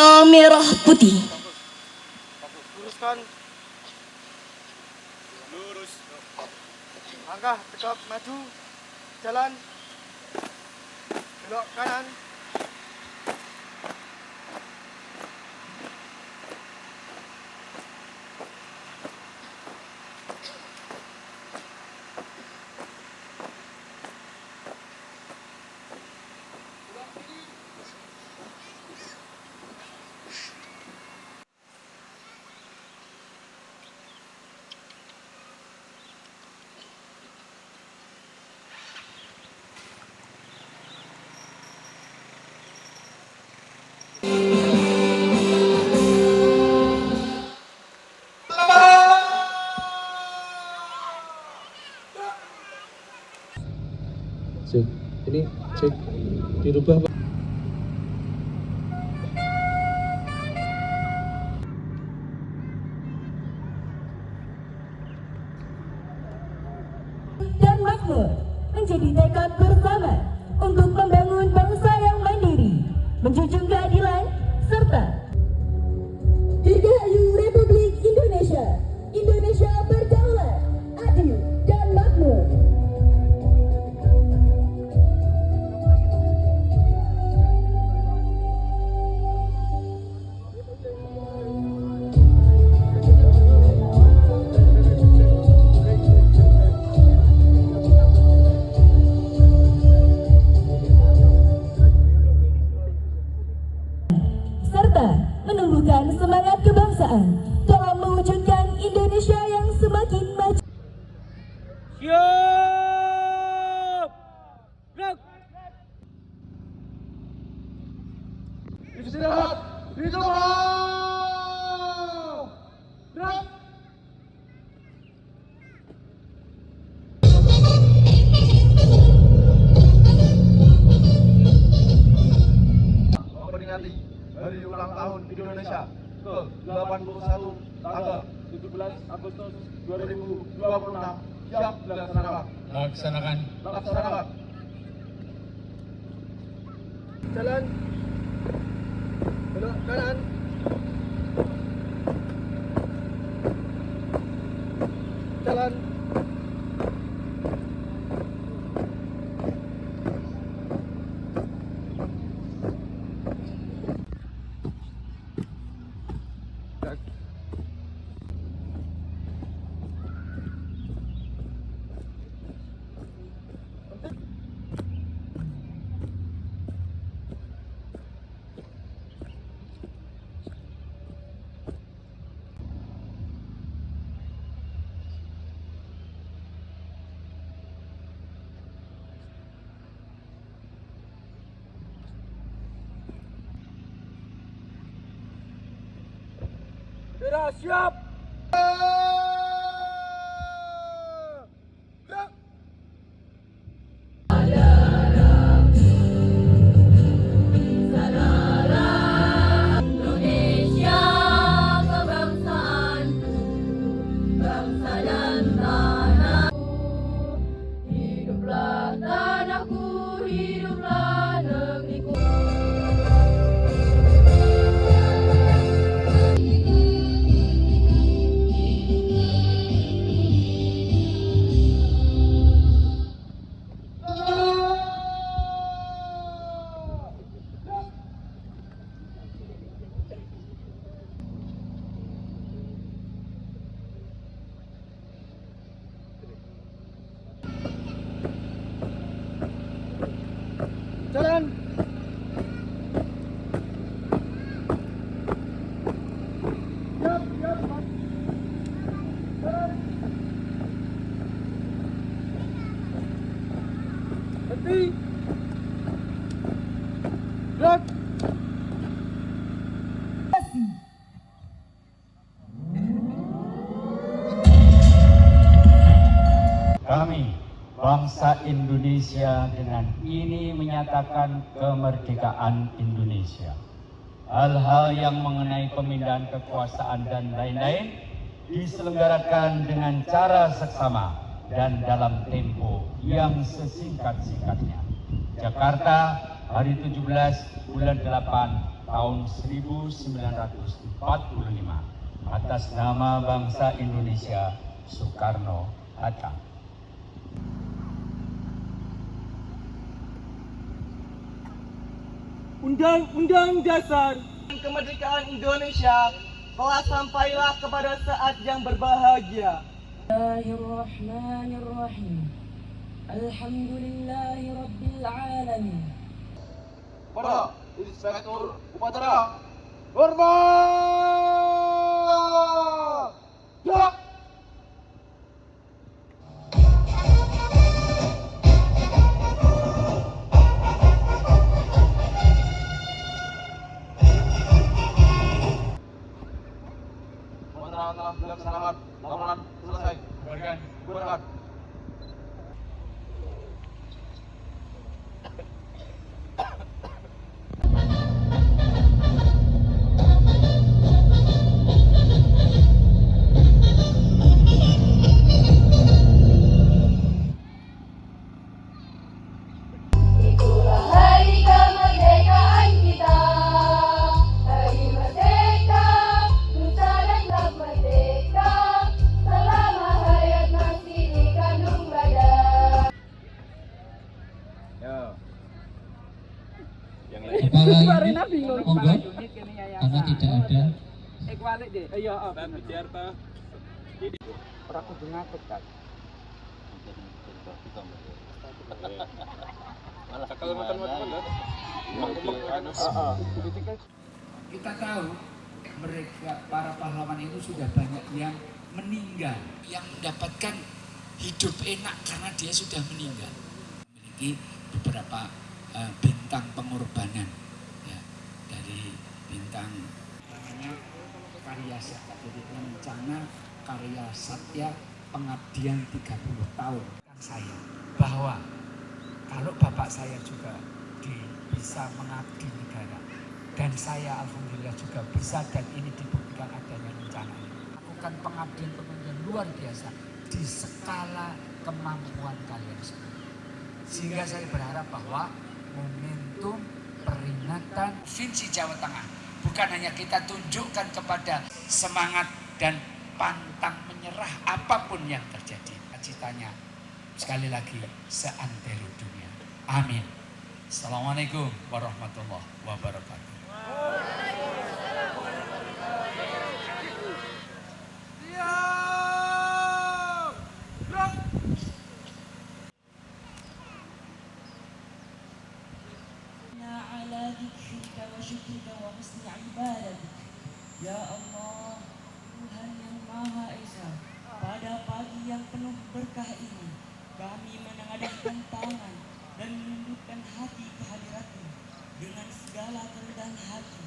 Bendera merah putih. Luruskan. Lurus. Langkah tegap maju. Jalan. Belok kanan. Cek, ini cek dirubah Pak. Dan makmur menjadi tekad bersama untuk membangun bangsa yang mandiri, menjunjung keadilan, serta Dirgahayu Republik Indonesia. Indonesia berdaulat, adil, dan makmur. Serta menumbuhkan semangat kebangsaan dalam mewujudkan Indonesia yang semakin maju. Siap. Gerak. Istirahat. Di tempat. Gerak. Memperingati Hari Ulang Tahun Indonesia ke-81 tanggal 17 Agustus 2026. Siap dilaksanakan. Laksanakan. Jalan. Belok kanan. Jalan. Sudah siap. Gerak. Indonesia kebangsaan, bangsa dan tanahku. Hiduplah tanahku, hiduplah negeriku. Jalan. Siap. Jalan. Berhenti. Gerak. Kami, bangsa Indonesia, dengan ini menyatakan kemerdekaan Indonesia. Hal-hal yang mengenai pemindahan kekuasaan dan lain-lain diselenggarakan dengan cara seksama dan dalam tempo yang sesingkat-singkatnya. Jakarta, hari 17 bulan 8 tahun 1945 atas nama bangsa Indonesia Soekarno-Hatta. Undang-Undang Dasar Kemerdekaan Indonesia telah sampailah kepada saat yang berbahagia. Bismillahirrahmanirrahim. Alhamdulillahi Rabbil Alamin. Para Inspektur Upacara, hormat! Ya! Upacara telah dilaksanakan, laporan selesai. Berkat. Kepala ini monggo karena tidak ada. Kita tahu mereka para pahlawan itu sudah banyak yang meninggal, yang mendapatkan hidup enak karena dia sudah meninggal. Memiliki beberapa bintang pengorbanan, ya, dari bintang namanya Karya Satya, jadi rencana Karya Satya pengabdian 30 tahun. Saya bahwa kalau bapak saya juga bisa mengabdi negara dan saya alhamdulillah juga bisa, dan ini dibuktikan adanya rencana ini, lakukan pengabdian luar biasa di skala kemampuan kalian semua, sehingga saya berharap bahwa momentum peringatan Provinsi Jawa Tengah bukan hanya kita tunjukkan kepada semangat dan pantang menyerah apapun yang terjadi. Cita-citanya sekali lagi seantero dunia. Amin. Assalamualaikum warahmatullahi wabarakatuh. Ya Allah, Tuhan yang Maha Esa, pada pagi yang penuh berkah ini, kami menengadahkan tangan dan menundukkan hati kehadirat-Mu. Dengan segala kerendahan hati,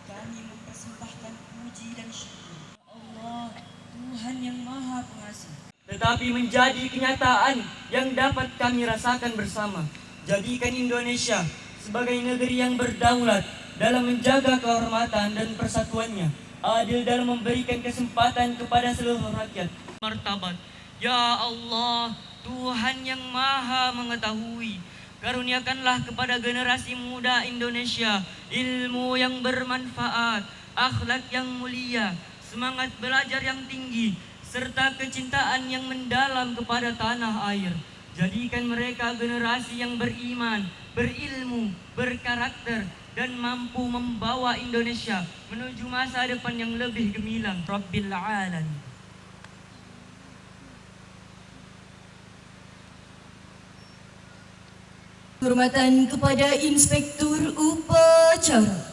kami mempersembahkan puji dan syukur. Ya Allah, Tuhan yang Maha Pengasih. Tetapi menjadi kenyataan yang dapat kami rasakan bersama. Jadikan Indonesia sebagai negeri yang berdaulat dalam menjaga kehormatan dan persatuannya, adil dalam memberikan kesempatan kepada seluruh rakyat martabat. Ya Allah, Tuhan yang Maha Mengetahui, karuniakanlah kepada generasi muda Indonesia ilmu yang bermanfaat, akhlak yang mulia, semangat belajar yang tinggi, serta kecintaan yang mendalam kepada tanah air. Jadikan mereka generasi yang beriman, berilmu, berkarakter, dan mampu membawa Indonesia menuju masa depan yang lebih gemilang. Rabbil Alamin. Hormatan kepada Inspektur Upacara.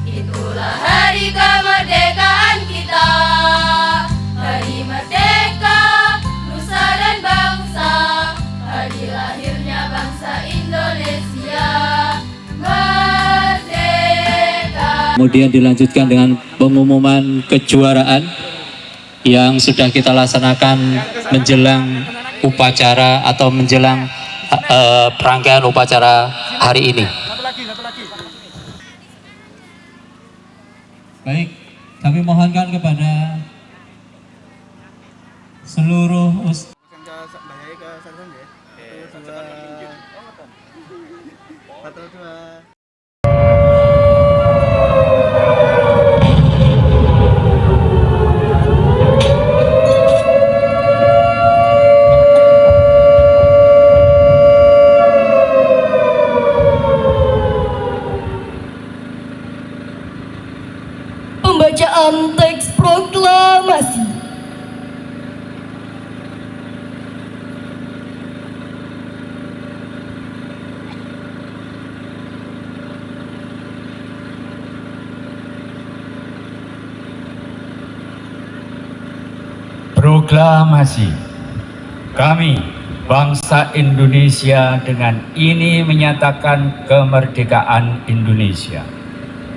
Itulah hari kemerdekaan kita, hari merdeka nusa dan bangsa, hari lahirnya bangsa Indonesia merdeka. Kemudian dilanjutkan dengan pengumuman kejuaraan yang sudah kita laksanakan menjelang upacara atau menjelang rangkaian upacara hari ini. Baik, kami mohonkan kepada seluruh Pembacaan teks proklamasi. Proklamasi. Kami, bangsa Indonesia, dengan ini menyatakan kemerdekaan Indonesia.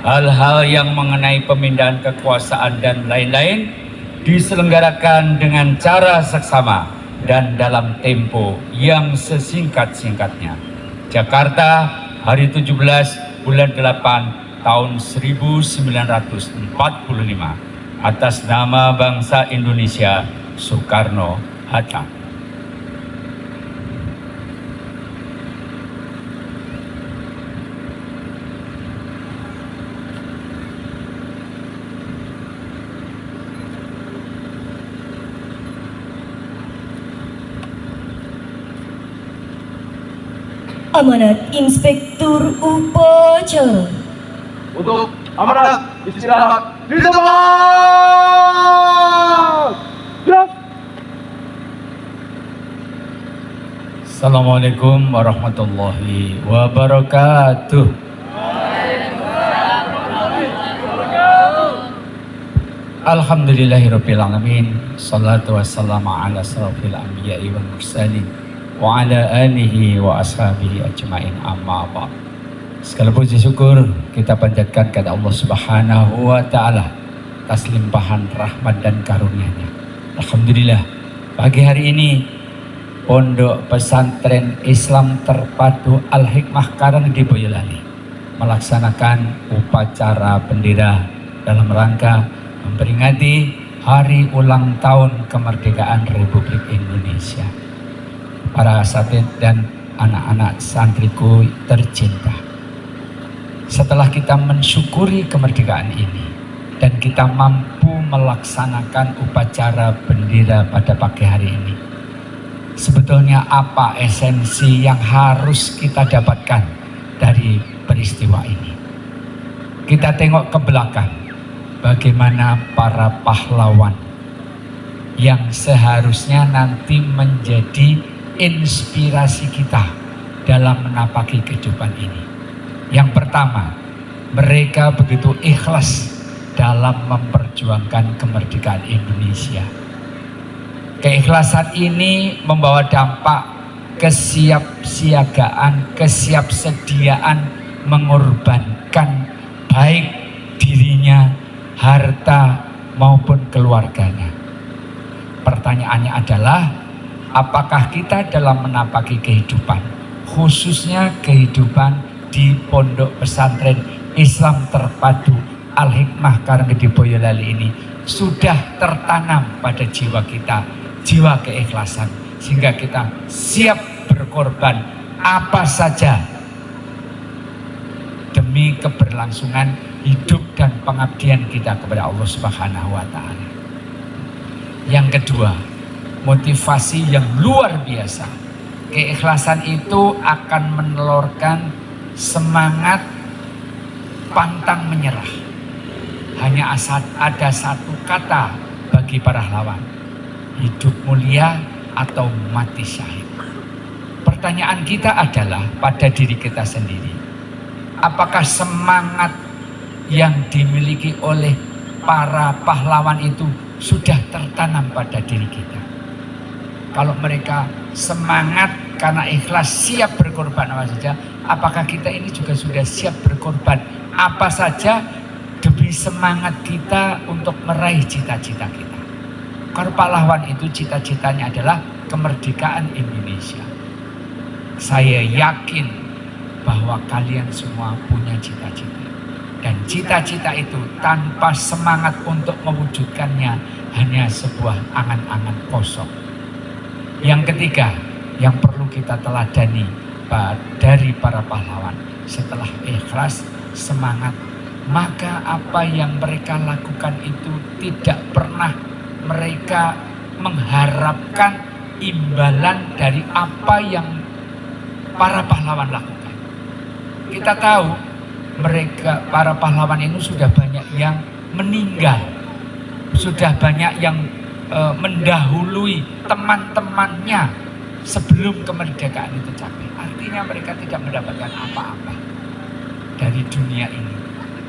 Hal-hal yang mengenai pemindahan kekuasaan dan lain-lain diselenggarakan dengan cara seksama dan dalam tempo yang sesingkat-singkatnya. Jakarta, hari 17 bulan 8 tahun 1945, atas nama bangsa Indonesia, Soekarno-Hatta. Amanat Inspektur Upacara. Untuk amanat istirahat di tempat. Gerak. Assalamualaikum warahmatullahi wabarakatuh. Alhamdulillahirabbil alamin. Shalatu wassalamu ala asrofil anbiya'i wal mursalin wa ala alihi wa ashabihi ajmain, amma ba'd. Segala puji syukur kita panjatkan kepada Allah Subhanahu wa taala atas limpahan rahmat dan karunia-Nya. Alhamdulillah, pagi hari ini Pondok Pesantren Islam Terpadu Al-Hikmah Karang di Boyolali melaksanakan upacara bendera dalam rangka memperingati hari ulang tahun kemerdekaan Republik Indonesia. Para asatid dan anak-anak santriku tercinta, setelah kita mensyukuri kemerdekaan ini dan kita mampu melaksanakan upacara bendera pada pagi hari ini, sebetulnya apa esensi yang harus kita dapatkan dari peristiwa ini? Kita tengok ke belakang, bagaimana para pahlawan yang seharusnya nanti menjadi inspirasi kita dalam menapaki kehidupan ini. Yang pertama, mereka begitu ikhlas dalam memperjuangkan kemerdekaan Indonesia. Keikhlasan ini membawa dampak kesiapsiagaan, kesiapsediaan mengorbankan baik dirinya, harta maupun keluarganya. Pertanyaannya adalah, apakah kita dalam menapaki kehidupan, khususnya kehidupan di Pondok Pesantren Islam Terpadu Al-Hikmah Karanggede Boyolali ini, sudah tertanam pada jiwa kita, jiwa keikhlasan, sehingga kita siap berkorban apa saja demi keberlangsungan hidup dan pengabdian kita kepada Allah Subhanahu wa taala. Yang kedua, motivasi yang luar biasa. Keikhlasan itu akan menelurkan semangat pantang menyerah. Hanya ada satu kata bagi para pahlawan: hidup mulia atau mati syahid. Pertanyaan kita adalah pada diri kita sendiri, apakah semangat yang dimiliki oleh para pahlawan itu sudah tertanam pada diri kita? Kalau mereka semangat karena ikhlas siap berkorban apa saja, apakah kita ini juga sudah siap berkorban apa saja demi semangat kita untuk meraih cita-cita kita? Karena pahlawan itu cita-citanya adalah kemerdekaan Indonesia. saya yakin bahwa kalian semua punya cita-cita. Dan cita-cita itu tanpa semangat untuk mewujudkannya hanya sebuah angan-angan kosong. Yang ketiga, yang perlu kita teladani dari para pahlawan, setelah ikhlas, semangat, maka apa yang mereka lakukan itu tidak pernah mereka mengharapkan imbalan dari apa yang para pahlawan lakukan. Kita tahu mereka, para pahlawan itu sudah banyak yang meninggal, sudah banyak yang mendahului teman-temannya sebelum kemerdekaan itu capai. Artinya mereka tidak mendapatkan apa-apa dari dunia ini,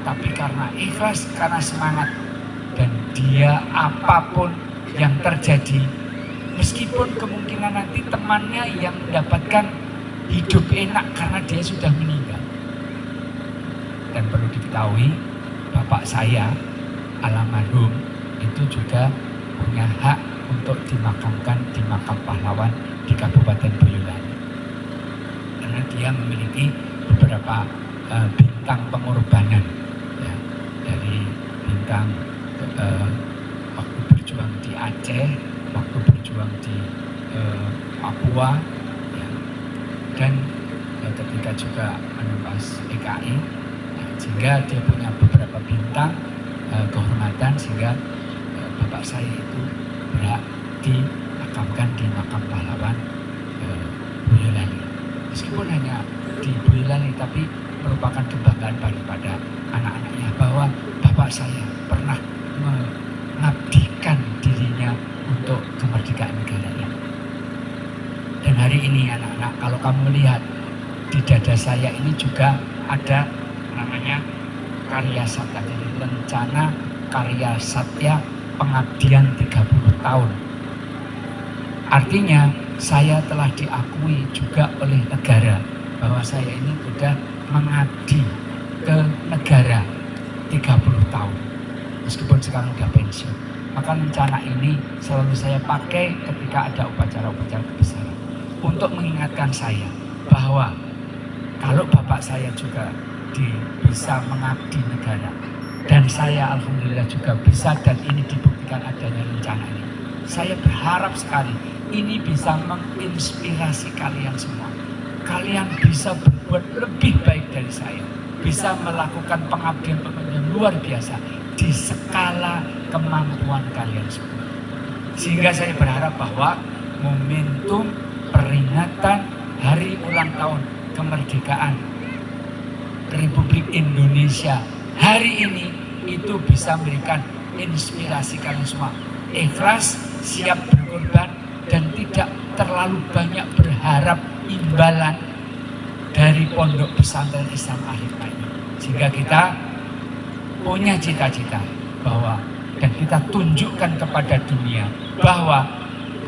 tapi karena ikhlas, karena semangat, dan dia apapun yang terjadi, meskipun kemungkinan nanti temannya yang mendapatkan hidup enak karena dia sudah meninggal. Dan perlu diketahui, bapak saya almarhum itu juga punya hak untuk dimakamkan di makam pahlawan di Kabupaten Boyolali, karena dia memiliki beberapa bintang pengorbanan, ya, dari bintang waktu berjuang di Aceh, waktu berjuang di Papua, ya, dan ketika juga menembus PKI, ya, sehingga dia punya beberapa bintang kehormatan, sehingga bapak saya itu berhak dimakamkan di makam pahlawan Boyolali. Meskipun hanya di Boyolali, tapi merupakan kebanggaan daripada anak-anaknya bahwa bapak saya pernah mengabdikan dirinya untuk kemerdekaan negara ini. Dan hari ini anak-anak, kalau kamu melihat di dada saya ini juga ada namanya Karya Satya, jadi rencana Karya Satya pengabdian 30 tahun. Artinya saya telah diakui juga oleh negara bahwa saya ini sudah mengabdi ke negara 30 tahun. Meskipun sekarang sudah pensiun. Maka rencana ini selalu saya pakai ketika ada upacara-upacara kebesaran. Untuk mengingatkan saya bahwa kalau bapak saya juga bisa mengabdi negara, dan saya alhamdulillah juga bisa, dan ini dibuktikan adanya rencana ini. Saya berharap sekali ini bisa menginspirasi kalian semua. Kalian bisa berbuat lebih baik dari saya, bisa melakukan pengabdian yang luar biasa di skala kemampuan kalian semua. Sehingga saya berharap bahwa momentum peringatan hari ulang tahun kemerdekaan Republik Indonesia hari ini itu bisa memberikan inspirasi kalian semua. Ikhlas, siap berkorban, dan tidak terlalu banyak berharap imbalan dari Pondok Pesantren Islam Al-Hikmah ini. Sehingga kita punya cita-cita bahwa, dan kita tunjukkan kepada dunia bahwa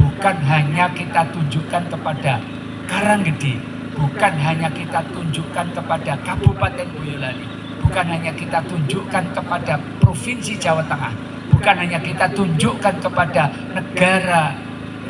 bukan hanya kita tunjukkan kepada Karanggede, bukan hanya kita tunjukkan kepada Kabupaten Boyolali, bukan hanya kita tunjukkan kepada Provinsi Jawa Tengah, bukan hanya kita tunjukkan kepada negara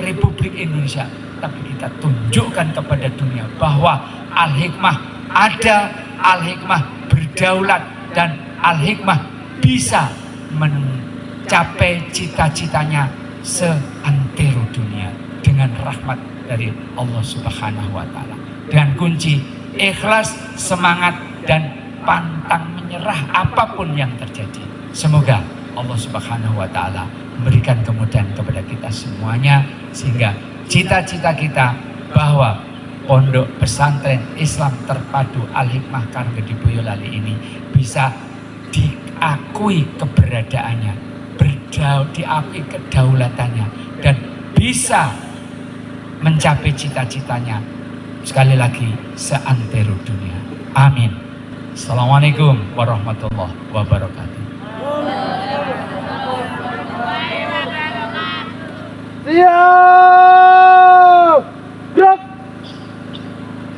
Republik Indonesia, tapi kita tunjukkan kepada dunia bahwa Al-Hikmah ada, Al-Hikmah berdaulat, dan Al-Hikmah bisa mencapai cita-citanya seantero dunia dengan rahmat dari Allah Subhanahu wa Ta'ala. Dan kunci ikhlas, semangat, dan pantang menyerah apapun yang terjadi. Semoga Allah Subhanahu wa Ta'ala memberikan kemudahan kepada kita semuanya, sehingga cita-cita kita bahwa Pondok Pesantren Islam Terpadu Al-Hikmah Karanggede Boyolali ini bisa diakui keberadaannya, diakui kedaulatannya, dan bisa mencapai cita-citanya sekali lagi seantero dunia. Amin. Assalamualaikum warahmatullahi wabarakatuh. Siap.